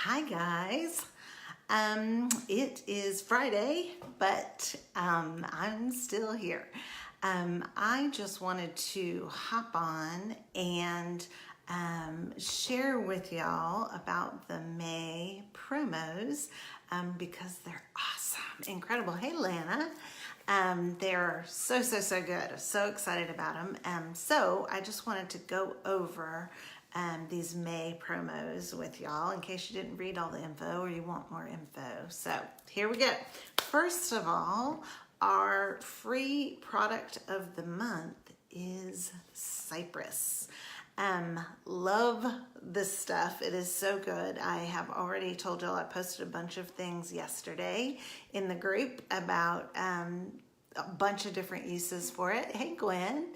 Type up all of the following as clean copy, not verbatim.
Hi guys. It is Friday, but I'm still here. I just wanted to hop on and share with y'all about the May promos because they're awesome, incredible. Hey Lana. They're so good. I'm so excited about them. So I just wanted to go over these May promos with y'all in case you didn't read all the info or you want more info. So here we go. First of all, our free product of the month is Cypress. Love this stuff. It is so good. I have already told y'all I posted a bunch of things yesterday in the group about a bunch of different uses for it. Hey Gwen.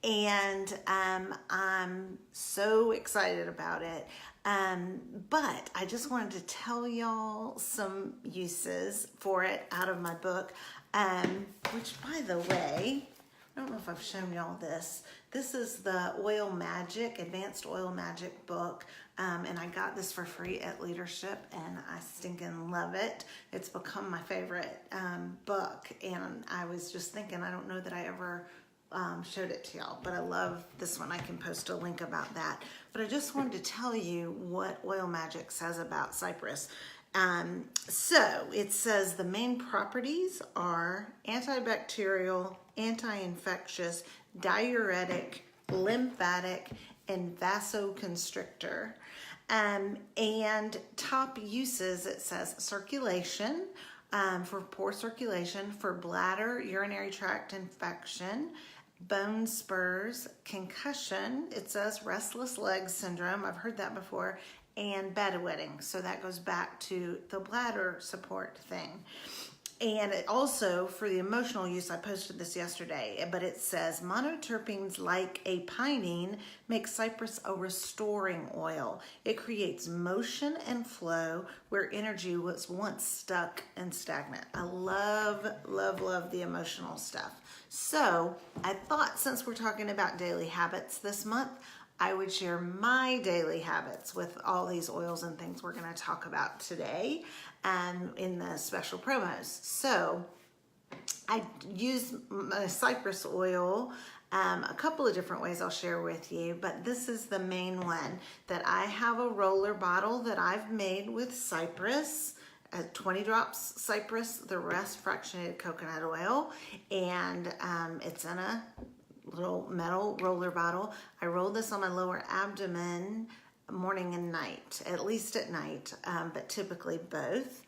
And I'm so excited about it. But I just wanted to tell y'all some uses for it out of my book, which by the way, I don't know if I've shown y'all this. This is the Oil Magic, Advanced Oil Magic book. And I got this for free at Leadership and I stinking love it. It's become my favorite book. And I was just thinking, I don't know that I ever showed it to y'all, but I love this one. I can post a link about that. But I just wanted to tell you what Oil Magic says about Cypress. So it says the main properties are antibacterial, anti-infectious, diuretic, lymphatic, and vasoconstrictor. And top uses, it says circulation, for poor circulation, for bladder, urinary tract infection, bone spurs, concussion, it says restless leg syndrome, I've heard that before, and bedwetting. So that goes back to the bladder support thing. And it also, for the emotional use, I posted this yesterday, but it says monoterpenes like a pinene make cypress a restoring oil. It creates motion and flow where energy was once stuck and stagnant. I love the emotional stuff. So I thought, since we're talking about daily habits this month, I would share my daily habits with all these oils and things we're going to talk about today in the special promos. So I use my cypress oil a couple of different ways I'll share with you, but this is the main one that I have a roller bottle that I've made with cypress. 20 drops cypress, the rest fractionated coconut oil, and it's in a little metal roller bottle. I roll this on my lower abdomen morning and night, at least at night, but typically both.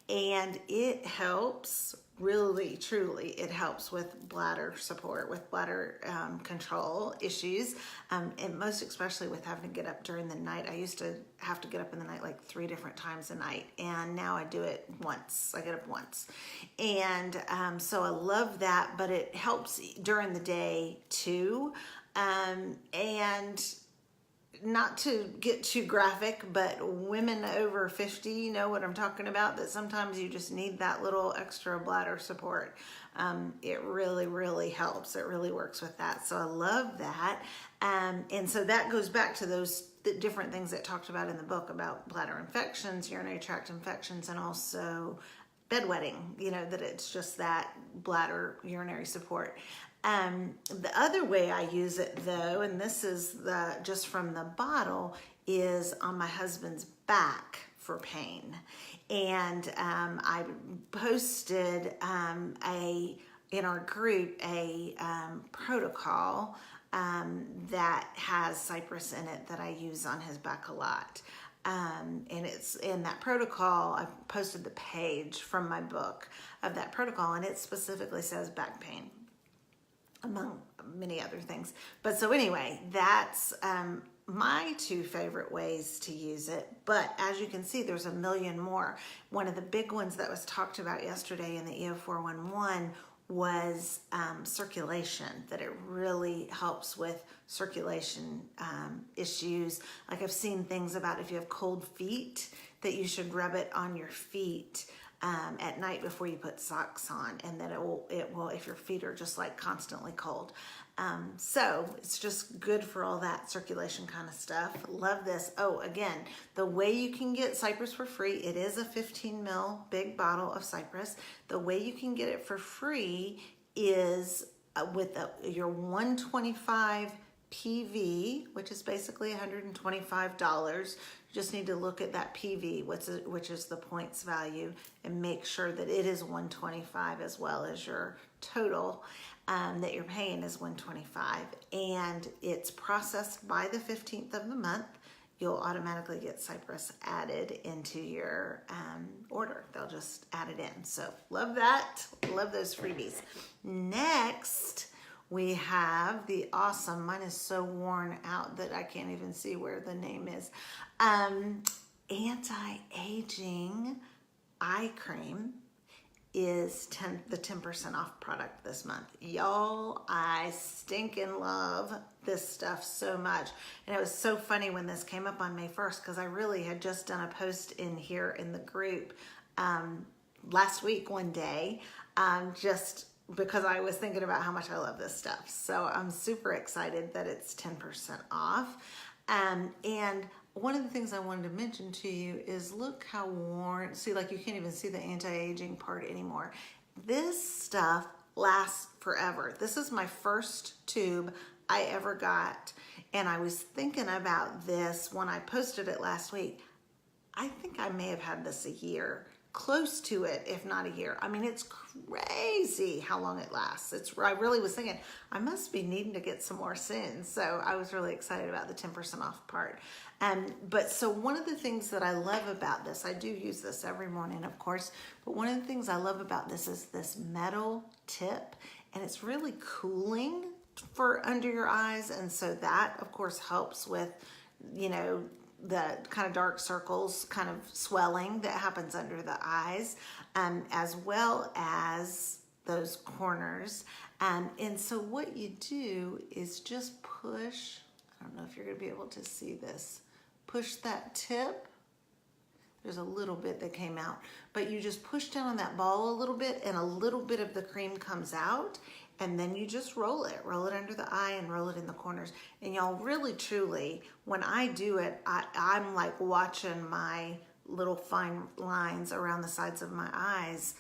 And it helps, really, truly, it helps with bladder support, with bladder control issues, and most especially with having to get up during the night. I used to have to get up in the night like 3 different times a night, and now I do it once. I get up once. And so I love that, but it helps during the day too. And not to get too graphic, but women over 50 know what I'm talking about, that sometimes you just need that little extra bladder support. It really helps. It really works with that. So I love that. And so that goes back to the different things that talked about in the book about bladder infections, urinary tract infections, and also bedwetting, that it's just that bladder urinary support. The other way I use it though, and this is just from the bottle, is on my husband's back for pain. And I posted in our group a protocol that has cypress in it that I use on his back a lot. And it's in that protocol. I posted the page from my book of that protocol, and it specifically says back pain, among many other things. But so anyway, that's my 2 favorite ways to use it. But as you can see, there's a million more. One of the big ones that was talked about yesterday in the EO411 was circulation, that it really helps with circulation issues. Like I've seen things about if you have cold feet, that you should rub it on your feet. at night before you put socks on, and then it will if your feet are just like constantly cold. So it's just good for all that circulation kind of stuff. Love this. Oh, again, the way you can get Cypress for free, it is a 15 ml big bottle of Cypress. The way you can get it for free is with your 125 PV, which is basically $125. You just need to look at that PV, which is the points value, and make sure that it is 125 as well as your total that you're paying is 125. And it's processed by the 15th of the month. You'll automatically get Cypress added into your order. They'll just add it in. So love that. Love those freebies. Next, we have the awesome, mine is so worn out that I can't even see where the name is, anti-aging eye cream is the 10% off product this month. Y'all, I stinking love this stuff so much. And it was so funny when this came up on May 1st, because I really had just done a post in here in the group last week one day, just because I was thinking about how much I love this stuff. So I'm super excited that it's 10% off. And one of the things I wanted to mention to you is look how worn, see, like you can't even see the anti-aging part anymore. This stuff lasts forever. This is my first tube I ever got. And I was thinking about this when I posted it last week. I think I may have had this a year, close to it, if not a year. I mean, it's crazy how long it lasts. I really was thinking I must be needing to get some more soon. So I was really excited about the 10% off part. But so one of the things that I love about this, I do use this every morning, of course, but one of the things I love about this is this metal tip, and it's really cooling for under your eyes. And so that, of course, helps with, you know, the kind of dark circles, kind of swelling that happens under the eyes, as well as those corners. And so what you do is just push, I don't know if you're gonna be able to see this, push that tip. There's a little bit that came out, but you just push down on that ball a little bit, and a little bit of the cream comes out, and then you just roll it under the eye and roll it in the corners. And y'all, really, truly, when I do it, I'm like watching my little fine lines around the sides of my eyes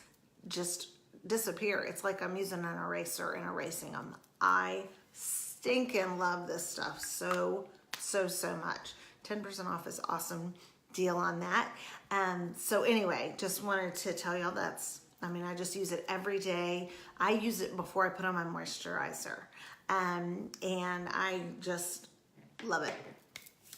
just disappear. It's like I'm using an eraser and erasing them. I stinking love this stuff so much. 10% off is awesome deal on that. So anyway, just wanted to tell y'all I just use it every day. I use it before I put on my moisturizer. And I just love it.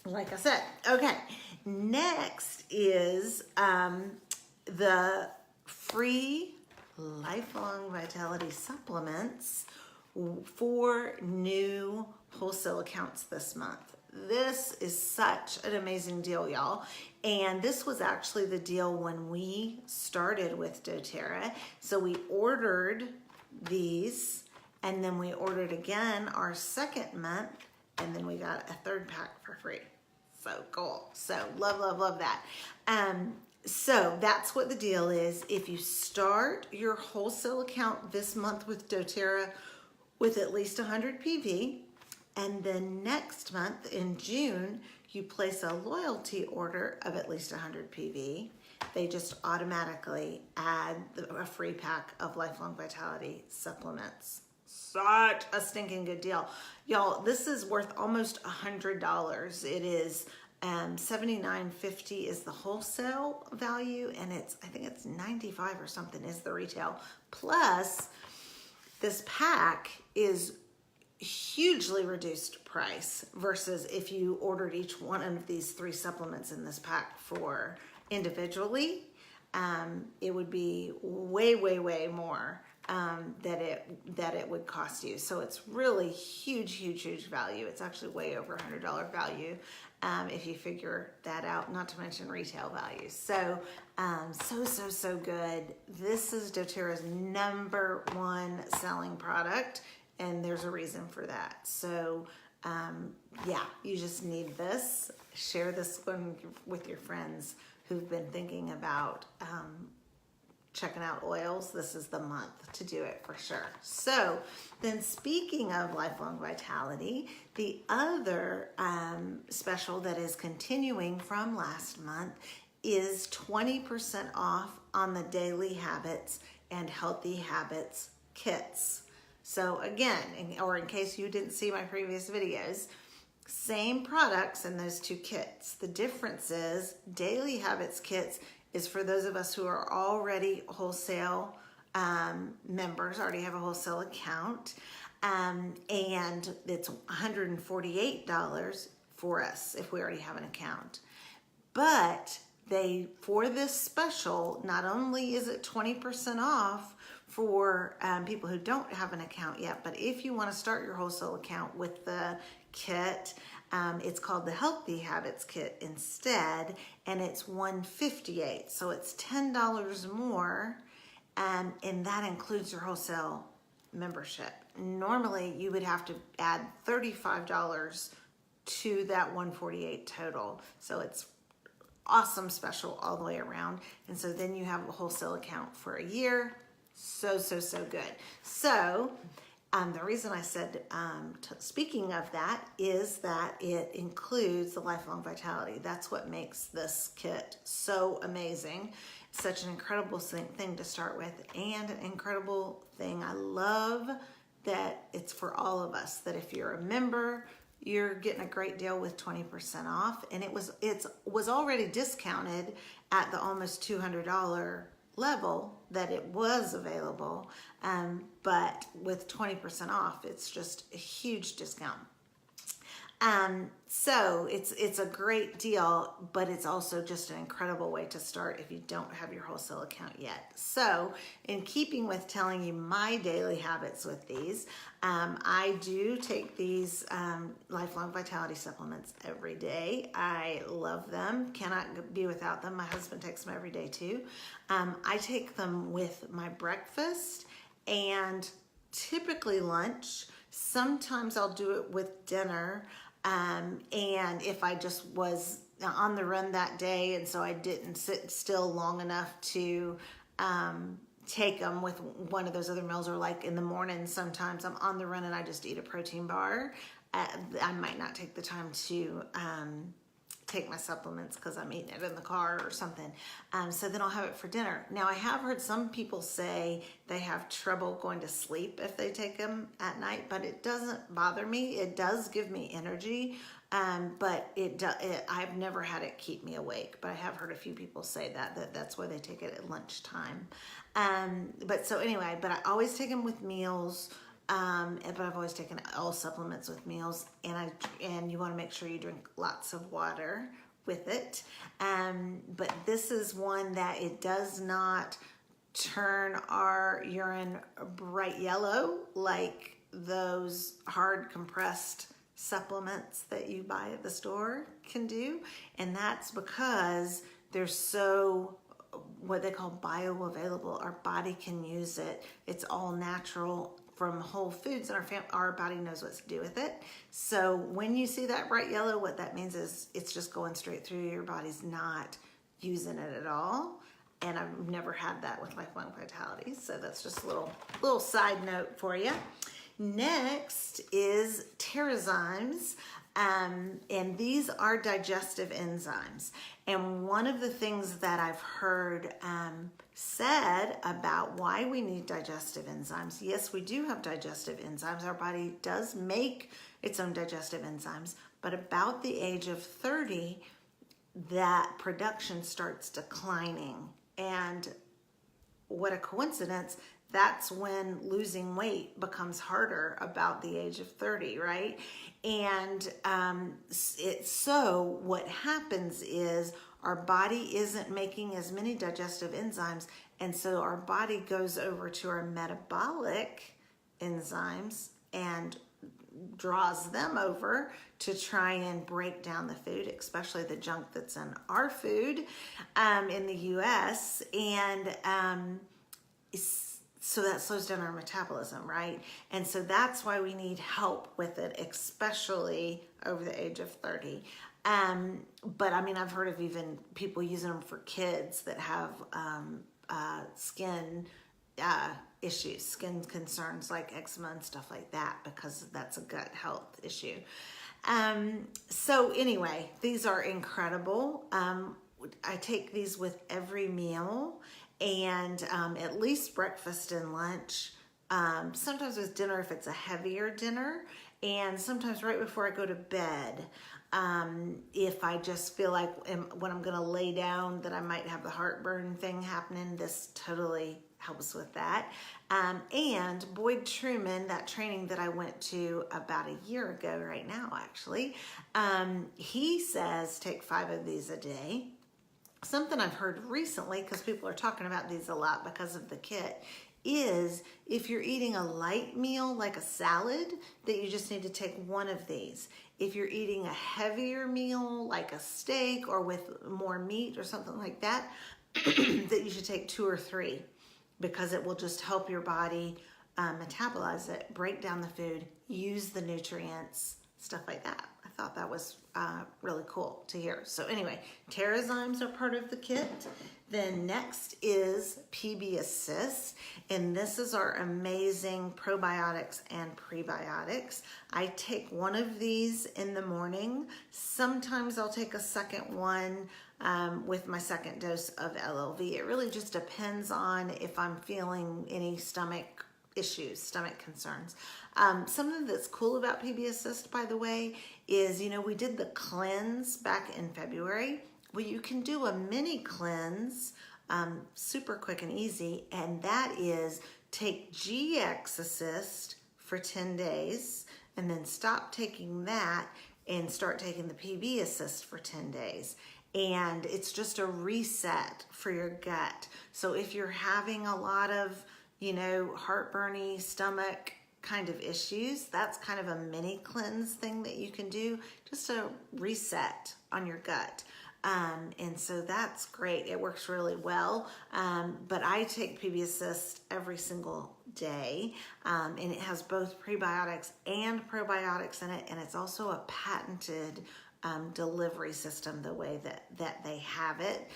Like I said. Okay, next is the free Lifelong Vitality supplements for new wholesale accounts this month. This is such an amazing deal, y'all. And this was actually the deal when we started with doTERRA. So we ordered these, and then we ordered again our second month, and then we got a third pack for free. So cool. So love that. So that's what the deal is. If you start your wholesale account this month with doTERRA with at least 100 PV, and then next month in June, you place a loyalty order of at least 100 PV, they just automatically add a free pack of Lifelong Vitality supplements. Such a stinking good deal. Y'all, this is worth almost $100. It is $79.50 is the wholesale value, and I think it's $95 or something is the retail. Plus, this pack is hugely reduced price versus if you ordered each one of these 3 supplements in this pack for individually. It would be way more that it would cost you. So it's really huge value. It's actually way over $100 value if you figure that out, not to mention retail value. So so good. This is doTERRA's #1 selling product, and there's a reason for that. So yeah, you just need this. Share this one with your friends who've been thinking about checking out oils, this is the month to do it for sure. So then, speaking of lifelong vitality, the other special that is continuing from last month is 20% off on the Daily Habits and Healthy Habits kits. So again, or in case you didn't see my previous videos, same products in those two kits. The difference is Daily Habits kits is for those of us who are already wholesale members, already have a wholesale account, and it's $148 for us if we already have an account. But for this special, not only is it 20% off for people who don't have an account yet, but if you want to start your wholesale account with the kit, it's called the Healthy Habits Kit instead, and it's $158, so it's $10 more, and that includes your wholesale membership. Normally, you would have to add $35 to that $148 total, so it's awesome special all the way around. And so then you have a wholesale account for a year. So good. So the reason I said, speaking of that, is that it includes the lifelong vitality. That's what makes this kit so amazing. Such an incredible thing to start with, and an incredible thing. I love that it's for all of us, that if you're a member, you're getting a great deal with 20% off, and it was already discounted at the almost $200 level that it was available, but with 20% off, it's just a huge discount. So it's a great deal, but it's also just an incredible way to start if you don't have your wholesale account yet. So in keeping with telling you my daily habits with these, I do take these lifelong vitality supplements every day. I love them, cannot be without them. My husband takes them every day too. I take them with my breakfast and typically lunch. Sometimes I'll do it with dinner. And if I just was on the run that day, and so I didn't sit still long enough to take them with one of those other meals, or like in the morning, sometimes I'm on the run and I just eat a protein bar. I might not take the time to take my supplements because I'm eating it in the car or something. So then I'll have it for dinner. Now, I have heard some people say they have trouble going to sleep if they take them at night, but it doesn't bother me. It does give me energy, but I've never had it keep me awake. But I have heard a few people say that's why they take it at lunchtime. But I always take them with meals. But I've always taken all supplements with meals, and you want to make sure you drink lots of water with it. But this is one that it does not turn our urine bright yellow like those hard compressed supplements that you buy at the store can do. And that's because they're so what they call bioavailable. Our body can use it. It's all natural from whole foods, and our body knows what to do with it. So when you see that bright yellow, what that means is it's just going straight through. Your body's not using it at all. And I've never had that with lifelong vitality. So that's just a little side note for you. Next is Terrazymes. And these are digestive enzymes. And one of the things that I've heard said about why we need digestive enzymes, yes, we do have digestive enzymes. Our body does make its own digestive enzymes, but about the age of 30, that production starts declining. And what a coincidence. That's when losing weight becomes harder about the age of 30, right? And so what happens is our body isn't making as many digestive enzymes, and so our body goes over to our metabolic enzymes and draws them over to try and break down the food, especially the junk that's in our food in the US. And so that slows down our metabolism, right? And so that's why we need help with it, especially over the age of 30. But I mean, I've heard of even people using them for kids that have skin issues, skin concerns like eczema and stuff like that, because that's a gut health issue. So anyway, these are incredible. I take these with every meal, and at least breakfast and lunch. Sometimes with dinner if it's a heavier dinner, and sometimes right before I go to bed. If I just feel like when I'm going to lay down that I might have the heartburn thing happening, this totally helps with that. And Boyd Truman, that training that I went to about a year ago right now, actually, he says take 5 of these a day. Something I've heard recently, because people are talking about these a lot because of the kit, is if you're eating a light meal like a salad, that you just need to take 1 of these. If you're eating a heavier meal like a steak or with more meat or something like that, that you should take 2 or 3, because it will just help your body metabolize it, break down the food, use the nutrients, stuff like that. I thought that was really cool to hear. So anyway, Terrazymes are part of the kit. Then next is PB Assist, and this is our amazing probiotics and prebiotics. I take 1 of these in the morning. Sometimes I'll take a second one with my second dose of LLV. It really just depends on if I'm feeling any stomach issues, stomach concerns. Something that's cool about PB Assist, by the way, is, we did the cleanse back in February. Well, you can do a mini cleanse, super quick and easy, and that is take GX Assist for 10 days, and then stop taking that and start taking the PB Assist for 10 days. And it's just a reset for your gut. So if you're having a lot of, heartburny stomach kind of issues, that's kind of a mini cleanse thing that you can do, just a reset on your gut. And so that's great. It works really well. But I take PB Assist every single day. And it has both prebiotics and probiotics in it. And it's also a patented delivery system, the way that they have it.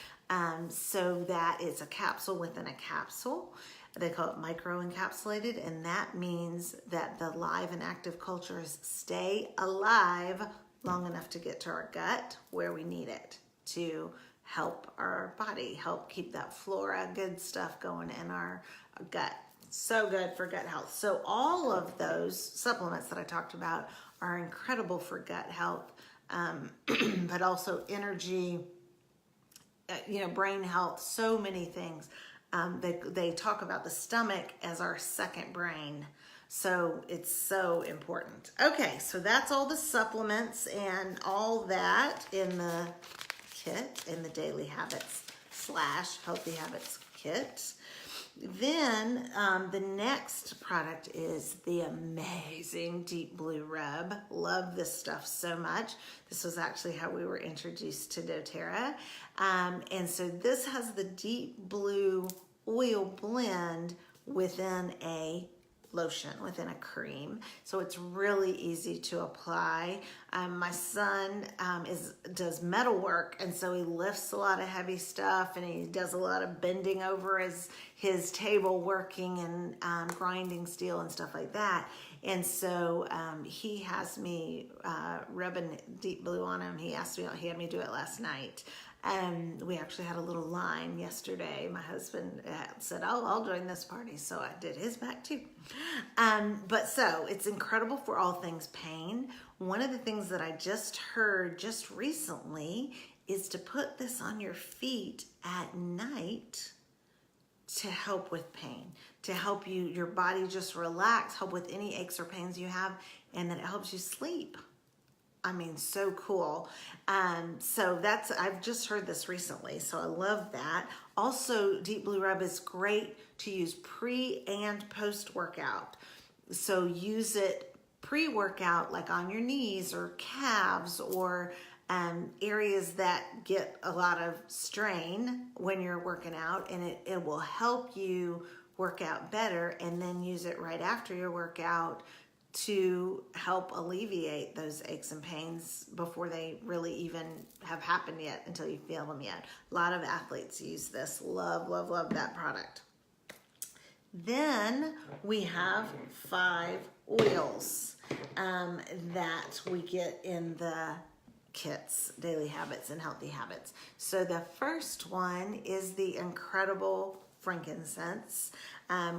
So that it's a capsule within a capsule. They call it micro-encapsulated, and that means that the live and active cultures stay alive long enough to get to our gut where we need it to help our body, help keep that flora, good stuff going in our gut. So good for gut health. So all of those supplements that I talked about are incredible for gut health, but also energy, brain health, so many things. They talk about the stomach as our second brain. So it's so important. Okay, so that's all the supplements and all that in the kit, in the Daily Habits / Healthy Habits kit. Then the next product is the amazing Deep Blue Rub. Love this stuff so much. This was actually how we were introduced to doTERRA. And so this has the Deep Blue oil blend within a lotion, within a cream. So it's really easy to apply. My son does metal work, and so he lifts a lot of heavy stuff, and he does a lot of bending over his table working and grinding steel and stuff like that. And so he has me rubbing Deep Blue on him. He had me do it last night. We actually had a little line yesterday. My husband said, I'll join this party. So I did his back too. But so it's incredible for all things pain. One of the things that I just heard just recently is to put this on your feet at night to help with pain, to help your body just relax, help with any aches or pains you have, and then it helps you sleep. I mean, so cool. So I've just heard this recently, so I love that. Also, Deep Blue Rub is great to use pre and post-workout. So use it pre-workout, like on your knees or calves or areas that get a lot of strain when you're working out, and it will help you work out better, and then use it right after your workout to help alleviate those aches and pains before they really even have happened yet, until you feel them yet. A lot of athletes use this. Love, love, love that product. Then we have 5 oils that we get in the kits, Daily Habits and Healthy Habits. So the first one is the incredible frankincense,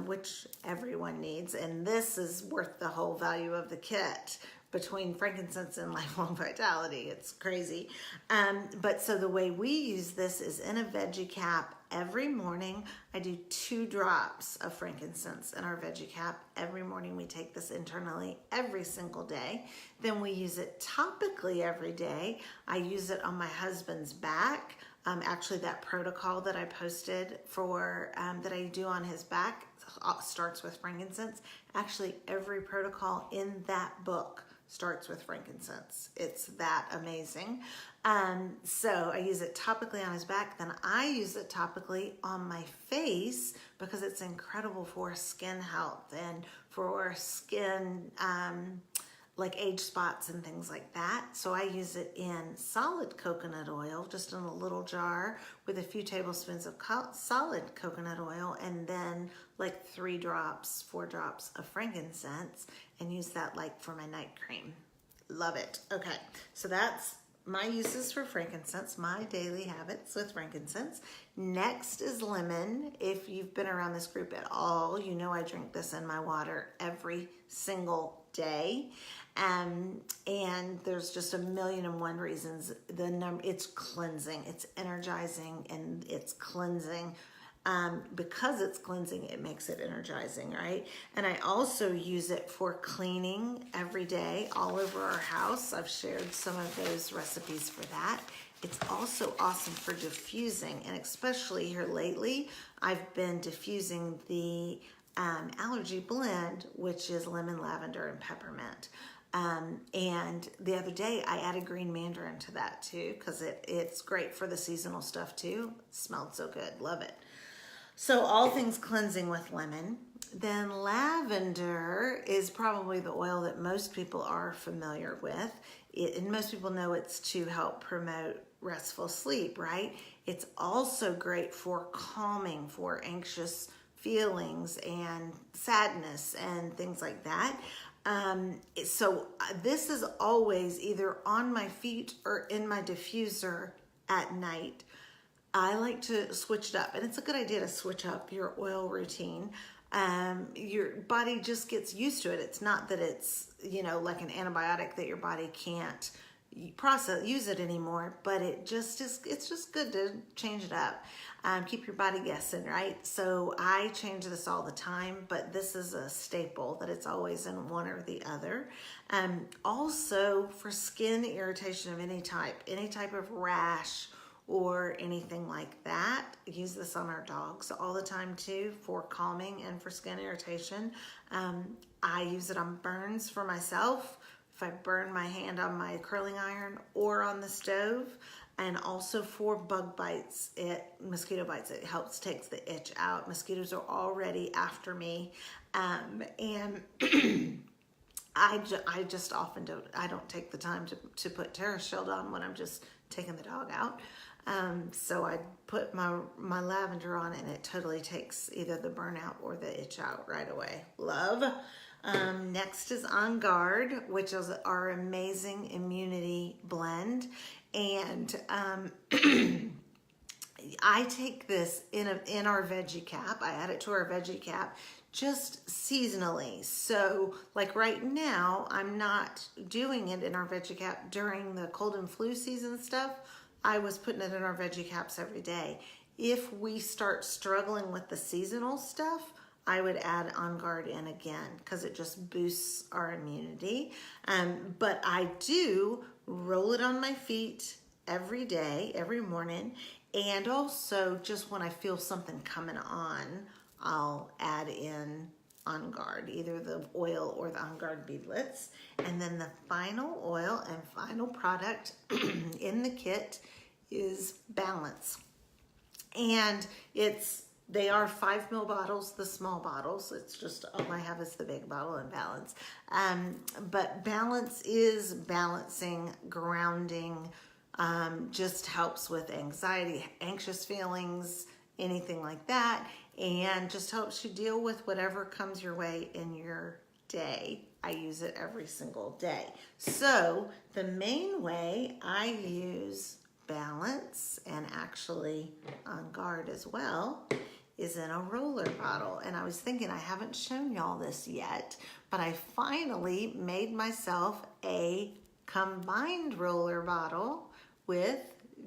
which everyone needs, and this is worth the whole value of the kit. Between frankincense and lifelong vitality, it's crazy. But so the way we use this is in a veggie cap. Every morning I do 2 drops of frankincense in our veggie cap. Every morning we take this internally every single day. Then we use it topically every day. I use it on my husband's back. Actually, that protocol that I posted for that I do on his back starts with frankincense. Actually, every protocol in that book starts with frankincense. It's that amazing. So I use it topically on his back. Then I use it topically on my face because it's incredible for skin health and for skin like age spots and things like that. So I use it in solid coconut oil, just in a little jar with a few tablespoons of solid coconut oil, and then like 3 drops, 4 drops of frankincense, and use that like for my night cream. Love it. Okay, so that's my uses for frankincense, my daily habits with frankincense. Next is lemon. If you've been around this group at all, you know I drink this in my water every single day. And there's just 1,000,001 reasons. It's cleansing, it's energizing, and it's cleansing. Because it's cleansing, it makes it energizing, right? And I also use it for cleaning every day all over our house. I've shared some of those recipes for that. It's also awesome for diffusing, and especially here lately, I've been diffusing the allergy blend, which is lemon, lavender, and peppermint. And the other day I added green mandarin to that too, because it's great for the seasonal stuff too. It smelled so good, love it. So all things cleansing with lemon. Then lavender is probably the oil that most people are familiar with. And most people know it's to help promote restful sleep, right? It's also great for calming, for anxious feelings and sadness and things like that. So this is always either on my feet or in my diffuser at night. I like to switch it up, and it's a good idea to switch up your oil routine. Your body just gets used to it. It's not that it's, like an antibiotic that your body can't use it anymore, but it's just good to change it up. Keep your body guessing, right? So I change this all the time, but this is a staple that it's always in one or the other. Also for skin irritation of any type of rash or anything like that, use this on our dogs all the time too, for calming and for skin irritation. I use it on burns for myself, if I burn my hand on my curling iron or on the stove, and also for bug bites, mosquito bites, it helps takes the itch out. Mosquitoes are already after me, and I just often don't take the time to put Terra Shield on when I'm just taking the dog out. So I put my lavender on, and it totally takes either the burnout or the itch out right away. Love. Next is On Guard, which is our amazing immunity blend. And I take this in our veggie cap. I add it to our veggie cap just seasonally. So like right now, I'm not doing it in our veggie cap during the cold and flu season stuff. I was putting it in our veggie caps every day. If we start struggling with the seasonal stuff, I would add On Guard in again, because it just boosts our immunity. But I do roll it on my feet every day, every morning. And also just when I feel something coming on, I'll add in On Guard, either the oil or the On Guard beadlets. And then the final oil and final product in the kit is Balance. And it's They are 5 ml bottles, the small bottles. It's just all I have is the big bottle and Balance. But Balance is balancing, grounding, just helps with anxiety, anxious feelings, anything like that, and just helps you deal with whatever comes your way in your day. I use it every single day. So the main way I use Balance, and actually On Guard as well, is in a roller bottle. And I was thinking, I haven't shown y'all this yet, but I finally made myself a combined roller bottle with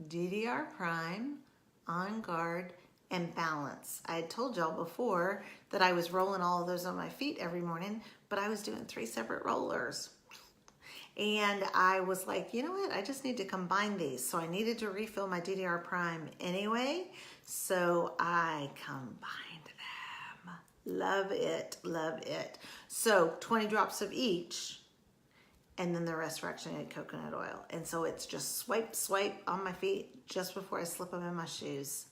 DDR Prime, On Guard, and Balance. I had told y'all before that I was rolling all of those on my feet every morning, but I was doing 3 separate rollers. And I was like, you know what? I just need to combine these. So I needed to refill my DDR Prime anyway. So I combined them. Love it, love it. So 20 drops of each, and then the rest fractionated coconut oil. And so it's just swipe, swipe on my feet just before I slip them in my shoes.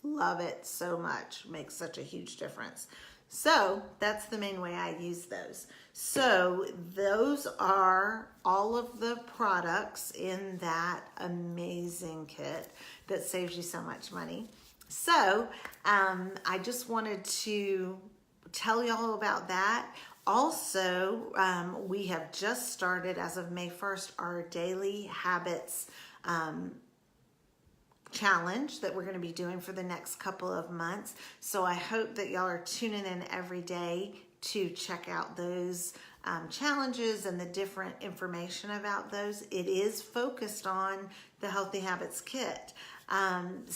Love it so much. Makes such a huge difference. So that's the main way I use those. So those are all of the products in that amazing kit that saves you so much money. So I just wanted to tell y'all about that. Also, we have just started as of May 1st our Daily Habits challenge that we're going to be doing for the next couple of months. So I hope that y'all are tuning in every day to check out those challenges and the different information about those. It is focused on the Healthy Habits Kit. And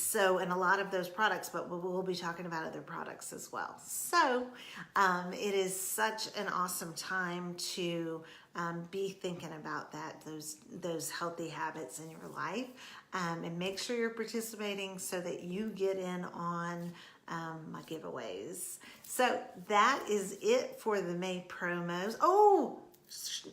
a lot of those products, but we'll be talking about other products as well. So it is such an awesome time to be thinking about that, those healthy habits in your life, and make sure you're participating so that you get in on my giveaways. So that is it for the May promos. Oh,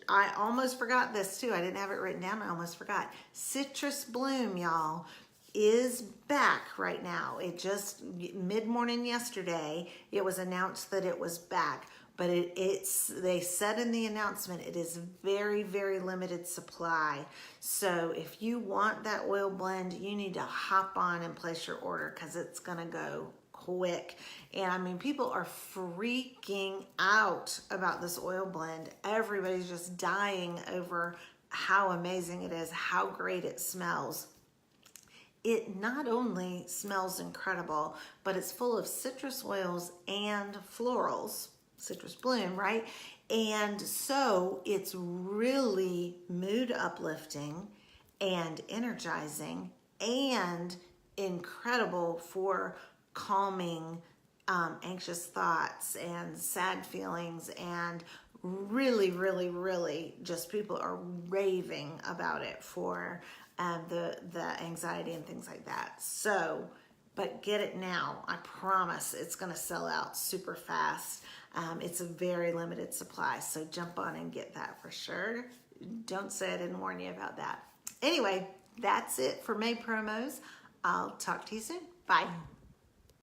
I almost forgot this too. I didn't have it written down. I almost forgot. Citrus Bloom, y'all, is back right now. It just mid-morning yesterday, it was announced that it was back. But they said in the announcement, it is very, very limited supply. So if you want that oil blend, you need to hop on and place your order because it's going to go quick. And I mean, people are freaking out about this oil blend. Everybody's just dying over how amazing it is, how great it smells. It not only smells incredible, but it's full of citrus oils and florals. Citrus Bloom, right? And so it's really mood uplifting and energizing and incredible for calming anxious thoughts and sad feelings, and really, really, really just people are raving about it for the anxiety and things like that. So, but get it now. I promise it's going to sell out super fast. It's a very limited supply, so jump on and get that for sure. Don't say I didn't warn you about that. Anyway, that's it for May promos. I'll talk to you soon. Bye.